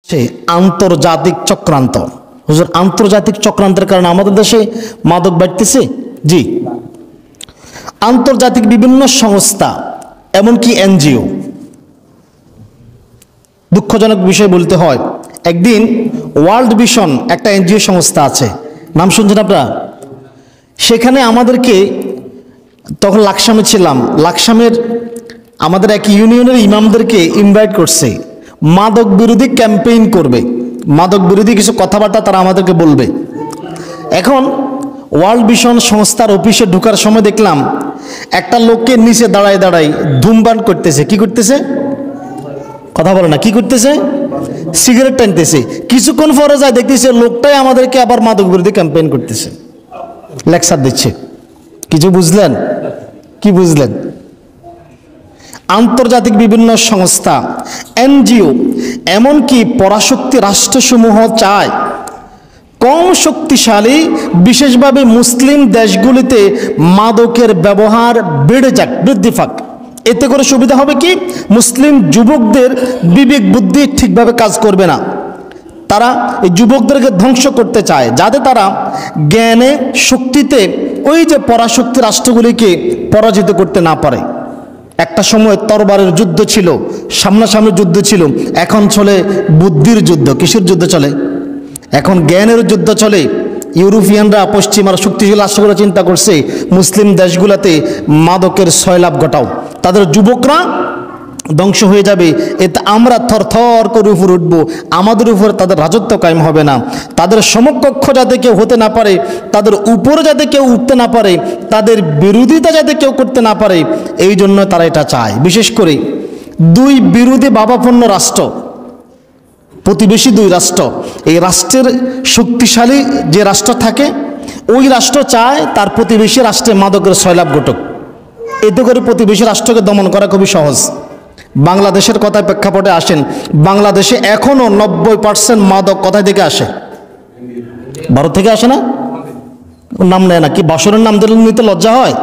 সেই আন্তর্জাতিক চক্রান্ত। হুজুর, আন্তর্জাতিক চক্রান্তের কারণে আমাদের দেশে মাদক বাড়তেছে? জি, আন্তর্জাতিক বিভিন্ন সংস্থা, এমনকি এনজিও। দুঃখজনক বিষয় বলতে হয়, একদিন ওয়ার্ল্ড ভিশন একটা এনজিও সংস্থা আছে, নাম শুনছেন আপনারা? সেখানে আমাদেরকে, তখন লাকসামে ছিলাম, লাকসামের আমাদের এক ইউনিয়নের ইমামদেরকে ইনভাইট করছে, মাদক বিরোধী ক্যাম্পেইন করবে, মাদক বিরোধী কিছু কথাবার্তা তারা আমাদেরকে বলবে। এখন ওয়ার্ল্ড ভিশন সংস্থার অফিসে ঢোকার সময় দেখলাম একটা লোককে নিচে দাঁড়ায় দাঁড়ায় ধূমপান করতেছে। কি করতেছে? কথা বলে না, কি করতেছে? সিগারেট টানতেছে। কিছুক্ষণ পরে যায় দেখতেছে লোকটাই আমাদেরকে আবার মাদক বিরোধী ক্যাম্পেইন করতেছে, লেকচার দিচ্ছে। কিছু বুঝলেন? কি বুঝলেন? আন্তর্জাতিক বিভিন্ন সংস্থা, এনজিও, এমনকি পরাশক্তি রাষ্ট্রসমূহ চায় কম শক্তিশালী, বিশেষভাবে মুসলিম দেশগুলিতে মাদকের ব্যবহার বেড়ে যাক, বৃদ্ধি পাক। এতে করে সুবিধা হবে কি? মুসলিম যুবকদের বিবেক বুদ্ধি ঠিকভাবে কাজ করবে না। তারা এই যুবকদেরকে ধ্বংস করতে চায়, যাতে তারা জ্ঞানে শক্তিতে ওই যে পরাশক্তি রাষ্ট্রগুলিকে পরাজিত করতে না পারে। একটা সময় তরবারের যুদ্ধ ছিল, সামনাসামনি যুদ্ধ ছিল, এখন চলে বুদ্ধির যুদ্ধ। কিসের যুদ্ধ চলে? এখন জ্ঞানের যুদ্ধ চলে। ইউরোপিয়ানরা, পশ্চিমারা শক্তিশালী রাষ্ট্রগুলো চিন্তা করছে মুসলিম দেশগুলোতে মাদকের সয়লাভ ঘটাও, তাদের যুবকরা ধ্বংস হয়ে যাবে, এতে আমরা থরথর করে উপরে উঠবো, আমাদের উপরে তাদের রাজত্ব কায়েম হবে না। তাদের সমকক্ষ যাতে কেউ হতে না পারে, তাদের উপরে যাতে কেউ উঠতে না পারে, তাদের বিরোধিতা যাতে কেউ করতে না পারে, এই জন্য তারা এটা চায়। বিশেষ করে দুই বিরোধী ভাবাপন্ন রাষ্ট্র, প্রতিবেশী দুই রাষ্ট্র, এই রাষ্ট্রের শক্তিশালী যে রাষ্ট্র থাকে, ওই রাষ্ট্র চায় তার প্রতিবেশী রাষ্ট্রে মাদকের সয়লাভ ঘটুক। এতে করে প্রতিবেশী রাষ্ট্রকে দমন করা খুবই সহজ। বাংলাদেশের কথায় প্রেক্ষাপটে আসেন, বাংলাদেশে এখনও 90% মাদক কোথায় থেকে আসে? ভারত থেকে আসে না? নাম নেয় না, কি বাসরের নাম দিলে নিতে লজ্জা হয়?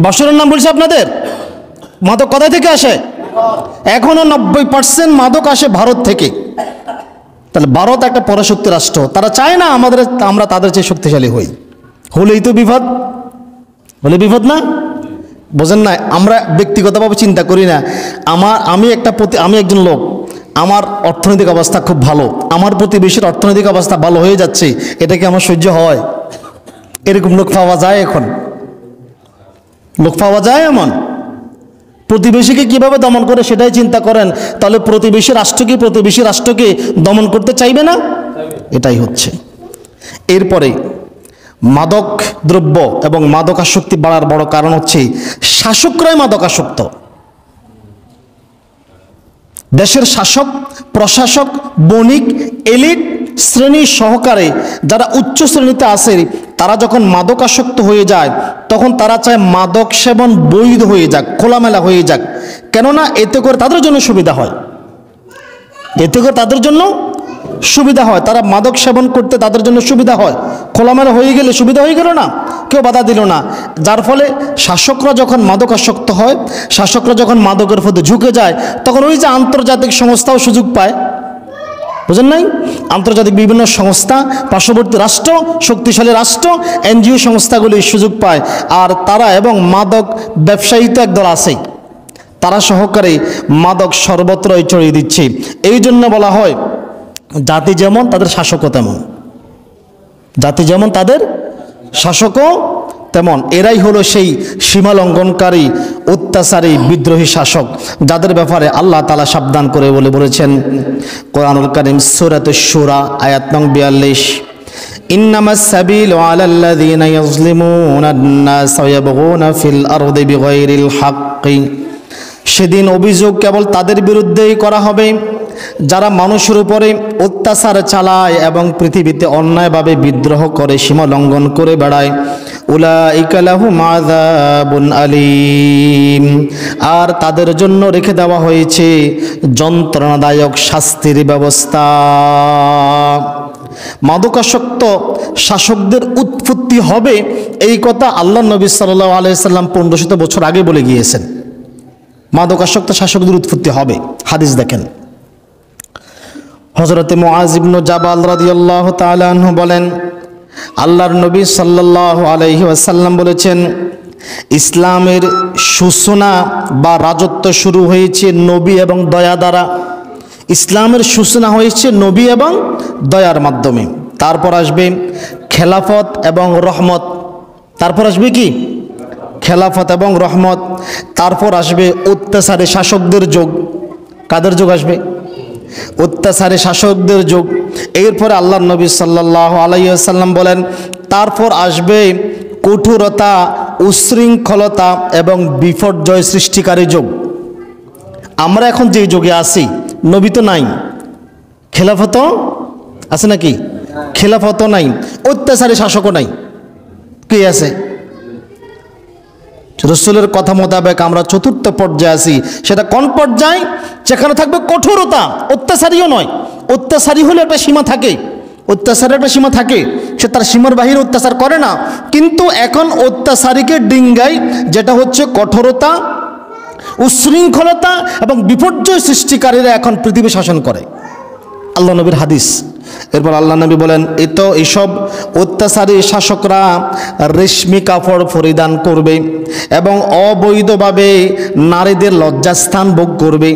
বাসরের নাম বলছে আপনাদের? মাদক কোথায় থেকে আসে? এখনও 90% মাদক আসে ভারত থেকে। তাহলে ভারত একটা পরাশক্তি রাষ্ট্র, তারা চায় না আমরা তাদের চেয়ে শক্তিশালী হই। হলেই তো বিপদ, হলে বিপদ না? বোঝেন না? আমরা ব্যক্তিগতভাবে চিন্তা করি না। আমি একজন লোক, আমার অর্থনৈতিক অবস্থা খুব ভালো, আমার প্রতিবেশীর অর্থনৈতিক অবস্থা ভালো হয়ে যাচ্ছে, এটা কি আমার সহ্য হয়? এরকম লোক পাওয়া যায়? এখন লোক পাওয়া যায় এমন? প্রতিবেশীকে কিভাবে দমন করে সেটাই চিন্তা করেন, তাহলে প্রতিবেশী রাষ্ট্রকে দমন করতে চাইবে না? এটাই হচ্ছে। এরপরে মাদক দ্রব্য এবং মাদকাসক্তি বাড়ার বড় কারণ হচ্ছে শাসকরাই মাদকাসক্ত। দেশের শাসক, প্রশাসক, বণিক, এলিট শ্রেণী সহকারে যারা উচ্চ শ্রেণীতে আছে, তারা যখন মাদকাসক্ত হয়ে যায়, তখন তারা চায় মাদক সেবন বৈধ হয়ে যাক, খোলামেলা হয়ে যাক। কেননা এতে করে তাদের জন্য সুবিধা হয়, এতে করে তাদের জন্য সুবিধা হয়, তারা মাদক সেবন করতে তাদের জন্য সুবিধা হয়। খোলামেলা হয়ে গেলে সুবিধা হয়ে গেল না, কেউ বাধা দিল না। যার ফলে শাসকরা যখন মাদকাসক্ত হয়, শাসকরা যখন মাদকের প্রতি ঝুঁকে যায়, তখন ওই যে আন্তর্জাতিক সংস্থাও সুযোগ পায়। বুঝেন নাই? আন্তর্জাতিক বিভিন্ন সংস্থা, পার্শ্ববর্তী রাষ্ট্র, শক্তিশালী রাষ্ট্র, এনজিও সংস্থাগুলি সুযোগ পায়। আর তারা এবং মাদক ব্যবসায়ী তো একদল আছেই, তারা সহকারে মাদক সর্বত্রই ছড়িয়ে দিচ্ছে। এই জন্য বলা হয় জাতি যেমন তাদের শাসকও তেমন, জাতি যেমন তাদের শাসকও তেমন। এরাই হলো সেই সীমা লঙ্ঘনকারী, অত্যাচারী, বিদ্রোহী শাসক, যাদের ব্যাপারে আল্লাহ তাআলা সাবধান করে বলেছেন কোরআনুল কারীম সূরাতুশ শূরা আয়াত নং 42, ইন্নামাস সাবিলু আলাল্লাযীনা ইয়াযলিমুনান নাস ওয়া ইয়াবগুনা ফিল আরদি বিগাইরিল হাক্কি। সেদিন অভিযোগ কেবল তাদের বিরুদ্ধেই করা হবে যারা মানুষের উপরে অত্যাচার চালায় এবং পৃথিবীতে অন্যায়ভাবে বিদ্রোহ করে, সীমা লঙ্ঘন করে বেড়ায়। উলাইকা লাহুম আযাবুন আলীম, আর তাদের জন্য রেখে দেওয়া হয়েছে যন্ত্রণাদায়ক শাস্তির ব্যবস্থা। মাদকাসক্ত শাসকদের উৎপত্তি হবে, এই কথা আল্লাহ নবী সাল্লাল্লাহু আলাইহি সাল্লাম 1500 বছর আগে বলে গিয়েছেন। মাদকাসক্ত শাসকদের উৎপত্তি হবে, হাদিস দেখেন। হযরতে মুআজ ইবনে জাবাল রাদিয়াল্লাহু তাআলা আনহু বলেন, আল্লাহর নবী সাল্লাল্লাহু আলাইহি ওয়াসাল্লাম বলেছেন, ইসলামের সূচনা বা রাজত্ব শুরু হয়েছে নবী এবং দয়া দ্বারা। ইসলামের সূচনা হয়েছে নবী এবং দয়ার মাধ্যমে। তারপর আসবে খেলাফত এবং রহমত। তারপর আসবে কি? খেলাফত এবং রহমত। তারপর আসবে অত্যাচারী শাসকদের যুগ। কাদের যুগ আসবে? অত্যাচারী শাসকদের যুগ। এরপরে আল্লাহর নবী সাল্লাল্লাহু আলাইহি ওয়াসাল্লাম বলেন, তারপর আসবে কঠোরতা, উশৃঙ্খলতা এবং বিপর্যয় সৃষ্টিকারী যুগ। আমরা এখন যে যুগে আছি, নবী তো নাই, খেলাফত আছে নাকি? খেলাফত নাই, অত্যাচারী শাসকও নাই। কি আছে? রাসূলের কথা মোতাবেক আমরা চতুর্থ পর্যায়ে আছি। সেটা কোন পর্যায়? যেখানে থাকবে কঠোরতা, অত্যাচারীও নয়। অত্যাচারী হলে একটা সীমা থাকে, অত্যাচারের একটা সীমা থাকে, সে তার সীমার বাহিরে অত্যাচার করে না। কিন্তু এখন অত্যাচারীকে ডিঙ্গাই, যেটা হচ্ছে কঠোরতা, উশৃঙ্খলতা এবং বিপর্যয় সৃষ্টিকারীরা এখন পৃথিবী শাসন করে। আল্লাহ নবীর হাদিস। এরপর আল্লাহ নবী বলেন, এইসব অত্যাচারী শাসকরা রেশমি কাপড় পরিধান করবে এবং অবৈধভাবে নারীদের লজ্জাস্থান ভোগ করবে।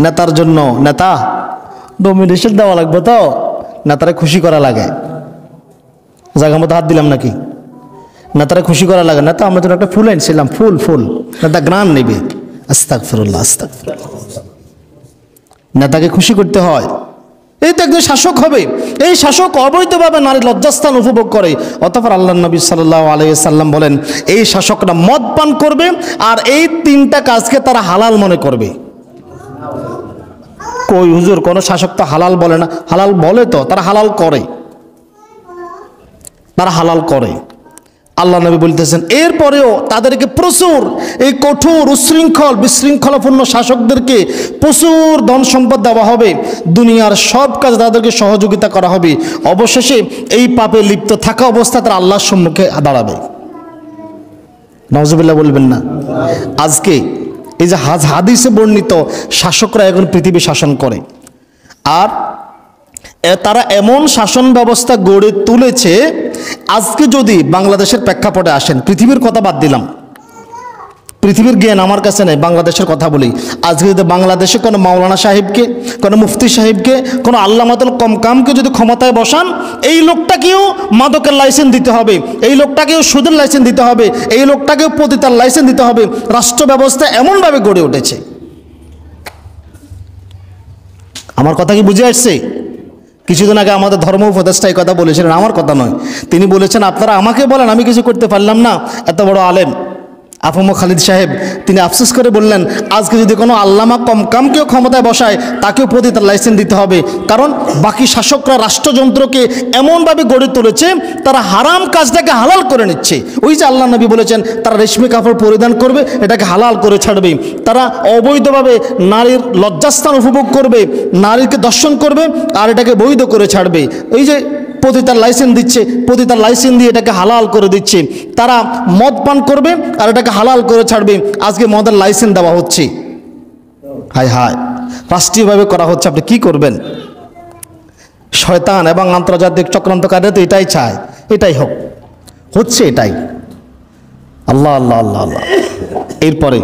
নেতার জন্য, নেতা ডোমিনেশন দেওয়া লাগবে, তো নেতারা খুশি করা লাগে। জায়গা মতো হাত দিলাম নাকি? নেতারা খুশি করা লাগে। নেতা আমরা জন্য একটা ফুল আনছিলাম, ফুল ফুল নেতা গ্রাম নেবে। আস্তাগফিরুল্লাহ, আস্তাগফিরুল্লাহ। নেতাকে খুশি করতে হয়। এই তো একজন শাসক হবে, এই শাসক অবৈধভাবে নারীর লজ্জাস্থান উপভোগ করে। অতঃপর আল্লাহ নবী সাল্লাল্লাহু আলাইহি সাল্লাম বলেন, এই শাসকরা মদ পান করবে আর এই তিনটা কাজকে তারা হালাল মনে করবে। কই হুজুর, কোন শাসক তো হালাল বলে না। হালাল বলে তো, তারা হালাল করে, তারা হালাল করে। আল্লাহ নবী বলতেছেন, এরপরেও তাদেরকে প্রচুর, এই কঠোর উশৃঙ্খল বিশৃঙ্খলাপূর্ণ শাসকদেরকে প্রচুর ধন সম্পদ দেওয়া হবে, দুনিয়ার সব কাজে তাদেরকে সহযোগিতা করা হবে। অবশেষে এই পাপে লিপ্ত থাকা অবস্থায় তারা আল্লাহর সম্মুখে দাঁড়াবে। নাউজুবিল্লাহ বলবেন না? আজকে এই যে হাদিসে বর্ণিত শাসকরা এখন পৃথিবী শাসন করে, আর তারা এমন শাসন ব্যবস্থা গড়ে তুলেছে। আজকে যদি বাংলাদেশের প্রেক্ষাপটে আসেন, পৃথিবীর কথা বাদ দিলাম, পৃথিবীর জ্ঞান আমার কাছে নেই, বাংলাদেশের কথা বলি। আজকে যদি বাংলাদেশে কোনো মাওলানা সাহেবকে, কোনো মুফতি সাহেবকে, কোনো আল্লামাতুল কমকামকে যদি ক্ষমতায় বসান, এই লোকটাকেও মাদকের লাইসেন্স দিতে হবে, এই লোকটাকেও সুদের লাইসেন্স দিতে হবে, এই লোকটাকেও পতিতার লাইসেন্স দিতে হবে। রাষ্ট্র ব্যবস্থা এমনভাবে গড়ে উঠেছে। আমার কথা কি বুঝে আসছে? কিছুদিন আগে আমাদের ধর্ম উপদেষ্টা এই কথা বলেছিলেন, আমার কথা নয়। তিনি বলেছেন, আপনারা আমাকে বলেন, আমি কিছু করতে পারলাম না। এত বড় আলেম আফম খালিদ সাহেব, তিনি আফসোস করে বললেন, আজকে যদি কোনো আল্লামা কমকামকেও ক্ষমতায় বসায়, তাকেও প্রতি তার লাইসেন্স দিতে হবে। কারণ বাকি শাসকরা রাষ্ট্রযন্ত্রকে এমনভাবে গড়ে তুলেছে, তারা হারাম কাজটাকে হালাল করে নিচ্ছে। ওই যে আল্লাহ নবী বলেছেন, তারা রেশমি কাপড় পরিধান করবে, এটাকে হালাল করে ছাড়বে। তারা অবৈধভাবে নারীর লজ্জাস্থান উপভোগ করবে, নারীকে দর্শন করবে, আর এটাকে বৈধ করে ছাড়বে। এই যে পতিতার লাইসেন্স দিচ্ছে, পতিতার লাইসেন্স দিয়ে এটাকে হালাল করে দিচ্ছে। তারা মদ পান করবে আর এটাকে হালাল করে ছাড়বে। আজকে মদের লাইসেন্স দেওয়া হচ্ছে, হায় হায়, রাষ্ট্রীয়ভাবে করা হচ্ছে। আপনি কি করবেন? শয়তান এবং আন্তর্জাতিক চক্রান্তকারীরা তো এটাই চায়, এটাই হোক, হচ্ছে এটাই। আল্লাহ আল্লাহ আল্লাহ আল্লাহ। এরপরে